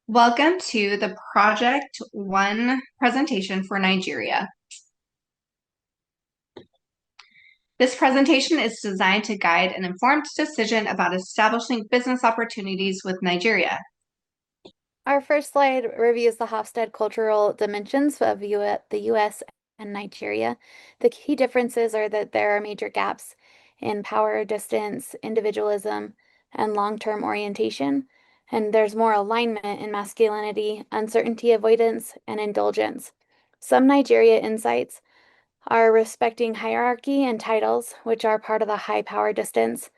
Welcome to the Project One presentation for Nigeria. This presentation is designed to guide an informed decision about establishing business opportunities with Nigeria. Our first slide reviews the Hofstede cultural dimensions of the US and Nigeria. The key differences are that there are major gaps in power, distance, individualism, and long-term orientation. And there's more alignment in masculinity, uncertainty avoidance, and indulgence. Some Nigeria insights are respecting hierarchy and titles, which are part of the high power distance,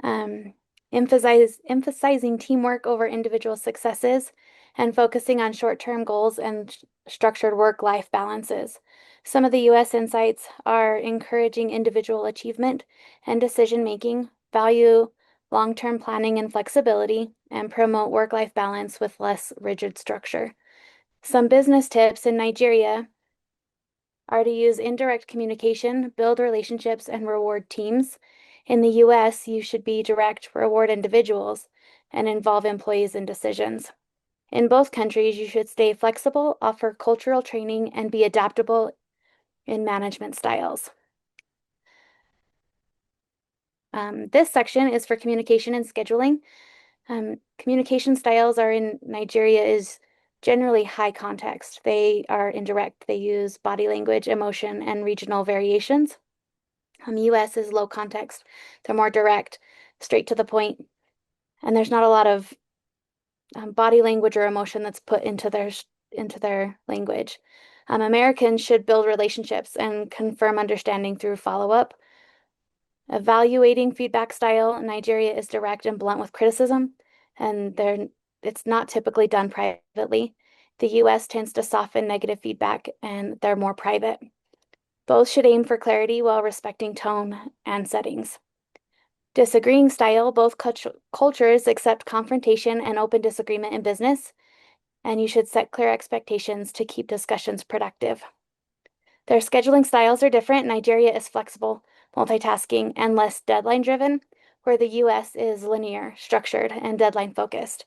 um, emphasizing teamwork over individual successes, and focusing on short-term goals and structured work-life balances. Some of the U.S. insights are encouraging individual achievement and decision-making, value long-term planning and flexibility, and promote work-life balance with less rigid structure. Some business tips in Nigeria are to use indirect communication, build relationships, and reward teams. In the US, you should be direct, reward individuals, and involve employees in decisions. In both countries, you should stay flexible, offer cultural training, and be adaptable in management styles. This section is for communication and scheduling. Communication styles are in Nigeria is generally high context. They are indirect. They use body language, emotion, and regional variations. US is low context. They're more direct, straight to the point, and there's not a lot of body language or emotion that's put into their language. Americans should build relationships and confirm understanding through follow-up. Evaluating feedback style, Nigeria is direct and blunt with criticism, and it's not typically done privately. The US tends to soften negative feedback, and they're more private. Both should aim for clarity while respecting tone and settings. Disagreeing style, both cultures accept confrontation and open disagreement in business, and you should set clear expectations to keep discussions productive. Their scheduling styles are different. Nigeria is flexible, multitasking, and less deadline driven, where the US is linear, structured, and deadline focused.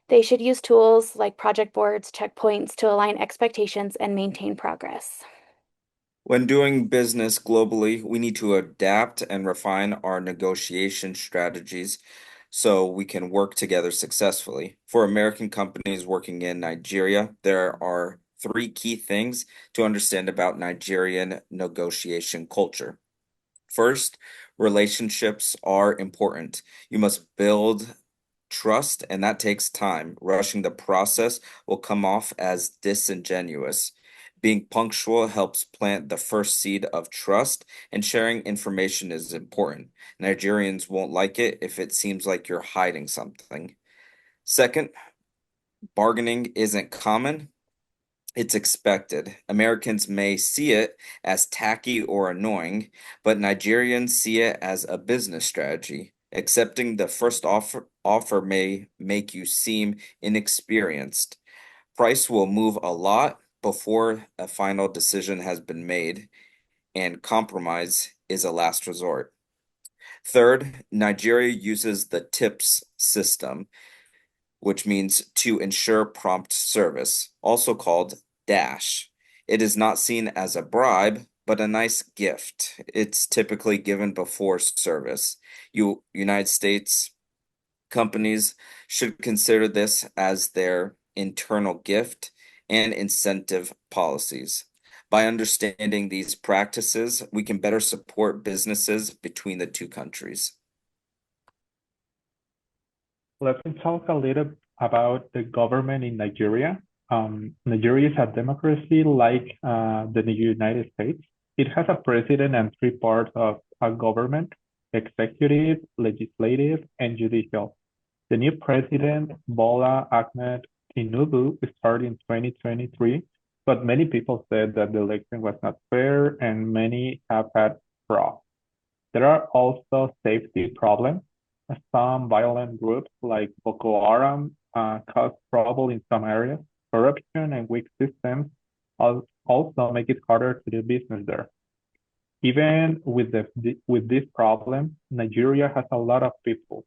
They should use tools like project boards, checkpoints to align expectations and maintain progress. When doing business globally, we need to adapt and refine our negotiation strategies so we can work together successfully. For American companies working in Nigeria, there are three key things to understand about Nigerian negotiation culture. First, relationships are important. You must build trust, and that takes time. Rushing the process will come off as disingenuous. Being punctual helps plant the first seed of trust, and sharing information is important. Nigerians won't like it if it seems like you're hiding something. Second, bargaining isn't common, it's expected. Americans may see it as tacky or annoying, but Nigerians see it as a business strategy. Accepting the first offer may make you seem inexperienced. Price will move a lot before a final decision has been made, and compromise is a last resort. Third, Nigeria uses the TIPS system, which means to ensure prompt service, also called DASH. It is not seen as a bribe, but a nice gift. It's typically given before service. United States companies should consider this as their internal gift and incentive policies. By understanding these practices, we can better support businesses between the two countries. Let me talk a little about the government in Nigeria. Nigeria is a democracy like the United States. It has a president and three parts of a government: executive, legislative, and judicial. The new president, Bola Ahmed Tinubu, started in 2023, but many people said that the election was not fair and many have had fraud. There are also safety problems. Some violent groups like Boko Haram cause trouble in some areas. Corruption and weak systems also make it harder to do business there. Even with this problem, Nigeria has a lot of people,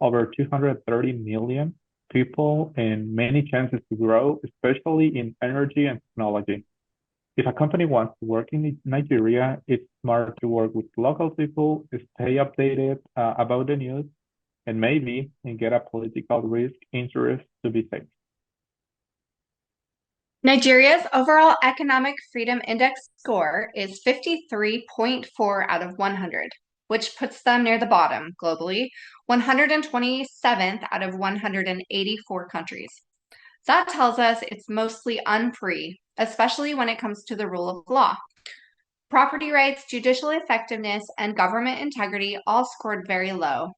over 230 million, people, and many chances to grow, especially in energy and technology. If a company wants to work in Nigeria, it's smart to work with local people, stay updated about the news, and maybe get a political risk interest to be safe. Nigeria's overall economic freedom index score is 53.4 out of 100, which puts them near the bottom globally, 127th out of 184 countries. That tells us it's mostly unfree, especially when it comes to the rule of law. Property rights, judicial effectiveness, and government integrity all scored very low.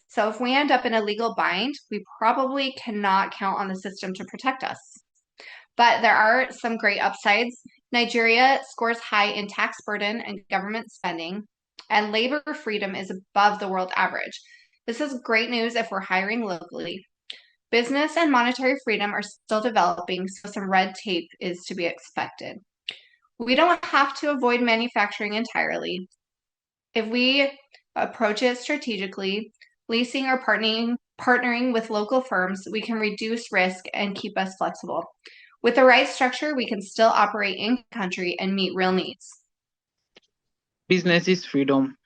So if we end up in a legal bind, we probably cannot count on the system to protect us. But there are some great upsides. Nigeria scores high in tax burden and government spending, and labor freedom is above the world average. This is great news if we're hiring locally. Business and monetary freedom are still developing, so some red tape is to be expected. We don't have to avoid manufacturing entirely. If we approach it strategically, leasing or partnering with local firms, we can reduce risk and keep us flexible. With the right structure, we can still operate in country and meet real needs. Businesses, freedom,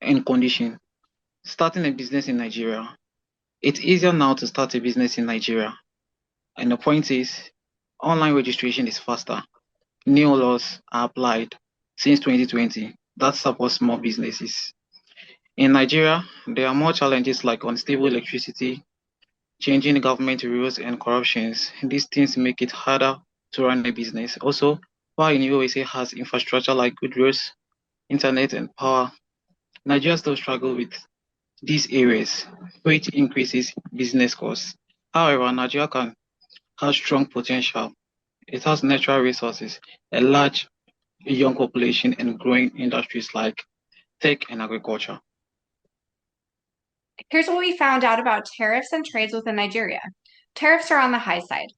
and condition. Starting a business in Nigeria. It's easier now to start a business in Nigeria. And the point is, online registration is faster. New laws are applied since 2020 that support small businesses. In Nigeria, there are more challenges like unstable electricity, changing government rules, and corruptions. These things make it harder to run a business. Also, while in USA has infrastructure like good roads, internet, and power, Nigeria still struggles with these areas, which increases business costs. However, Nigeria has strong potential. It has natural resources, a large young population, and growing industries like tech and agriculture. Here's what we found out about tariffs and trades within Nigeria. Tariffs are on the high side.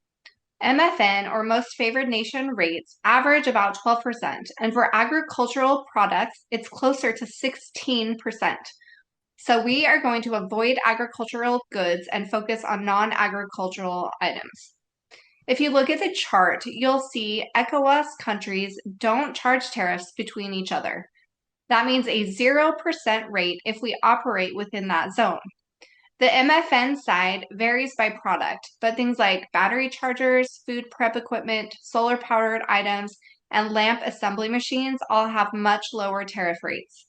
MFN, or most favored nation rates, average about 12%, and for agricultural products, it's closer to 16%. So we are going to avoid agricultural goods and focus on non-agricultural items. If you look at the chart, you'll see ECOWAS countries don't charge tariffs between each other. That means a 0% rate if we operate within that zone. The MFN side varies by product, but things like battery chargers, food prep equipment, solar powered items, and lamp assembly machines all have much lower tariff rates.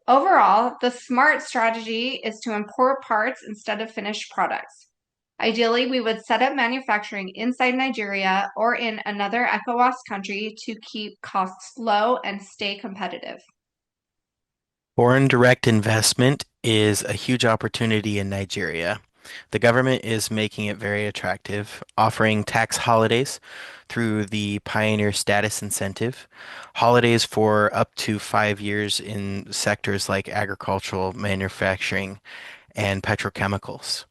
Overall, the smart strategy is to import parts instead of finished products. Ideally, we would set up manufacturing inside Nigeria or in another ECOWAS country to keep costs low and stay competitive. Foreign direct investment is a huge opportunity in Nigeria. The government is making it very attractive, offering tax holidays through the Pioneer Status Incentive, holidays for up to 5 years in sectors like agricultural, manufacturing, and petrochemicals.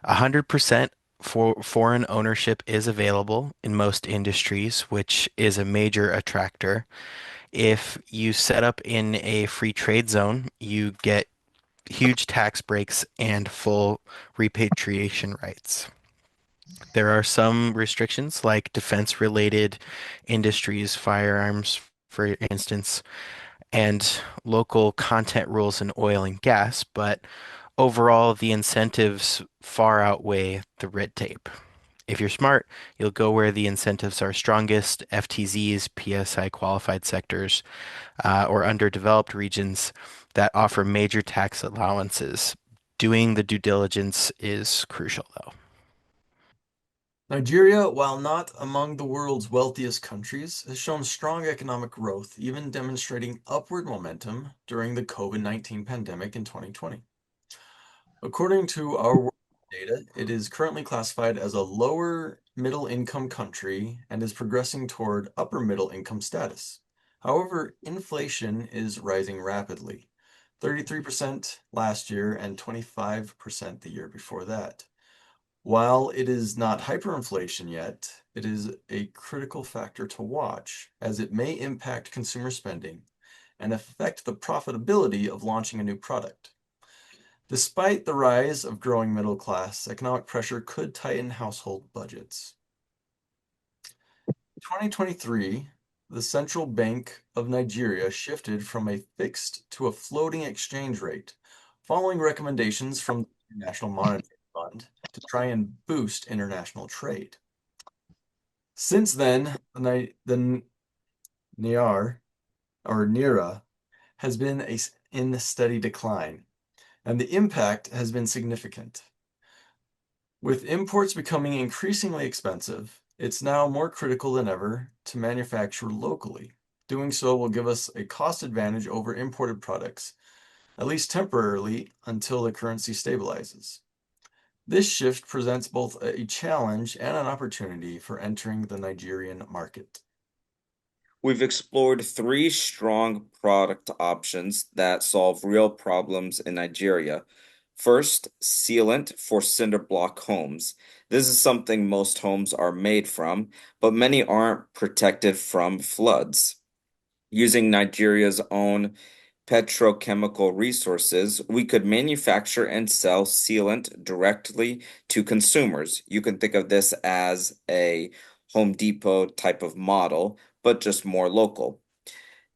100% for foreign ownership is available in most industries, which is a major attractor. If you set up in a free trade zone, you get huge tax breaks and full repatriation rights. There are some restrictions like defense-related industries, firearms, for instance, and local content rules in oil and gas, but overall, the incentives far outweigh the red tape. If you're smart, you'll go where the incentives are strongest, FTZs, PSI qualified sectors, or underdeveloped regions that offer major tax allowances. Doing the due diligence is crucial, though. Nigeria, while not among the world's wealthiest countries, has shown strong economic growth, even demonstrating upward momentum during the COVID-19 pandemic in 2020. According to our world data, it is currently classified as a lower middle income country and is progressing toward upper middle income status. However, inflation is rising rapidly, 33% last year and 25% the year before that. While it is not hyperinflation yet, it is a critical factor to watch as it may impact consumer spending and affect the profitability of launching a new product. Despite the rise of growing middle class, economic pressure could tighten household budgets. In 2023, the Central Bank of Nigeria shifted from a fixed to a floating exchange rate, following recommendations from the International Monetary Fund to try and boost international trade. Since then, the Naira or Nira has been in steady decline, and the impact has been significant. With imports becoming increasingly expensive, it's now more critical than ever to manufacture locally. Doing so will give us a cost advantage over imported products, at least temporarily until the currency stabilizes. This shift presents both a challenge and an opportunity for entering the Nigerian market. We've explored three strong product options that solve real problems in Nigeria. First, sealant for cinder block homes. This is something most homes are made from, but many aren't protected from floods. Using Nigeria's own petrochemical resources, we could manufacture and sell sealant directly to consumers. You can think of this as a Home Depot type of model, but just more local.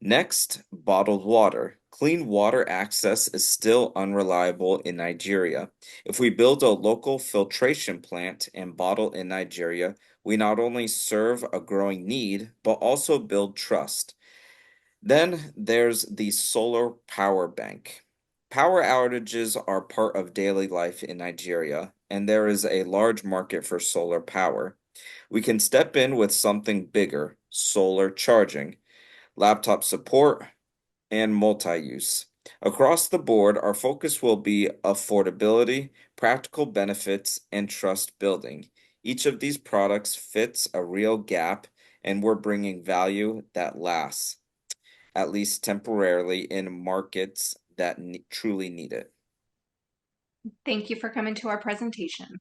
Next, bottled water. Clean water access is still unreliable in Nigeria. If we build a local filtration plant and bottle in Nigeria, we not only serve a growing need, but also build trust. Then there's the solar power bank. Power outages are part of daily life in Nigeria, and there is a large market for solar power. We can step in with something bigger, solar charging, laptop support, and multi-use. Across the board, our focus will be affordability, practical benefits, and trust building. Each of these products fits a real gap, and we're bringing value that lasts, at least temporarily, in markets that truly need it. Thank you for coming to our presentation.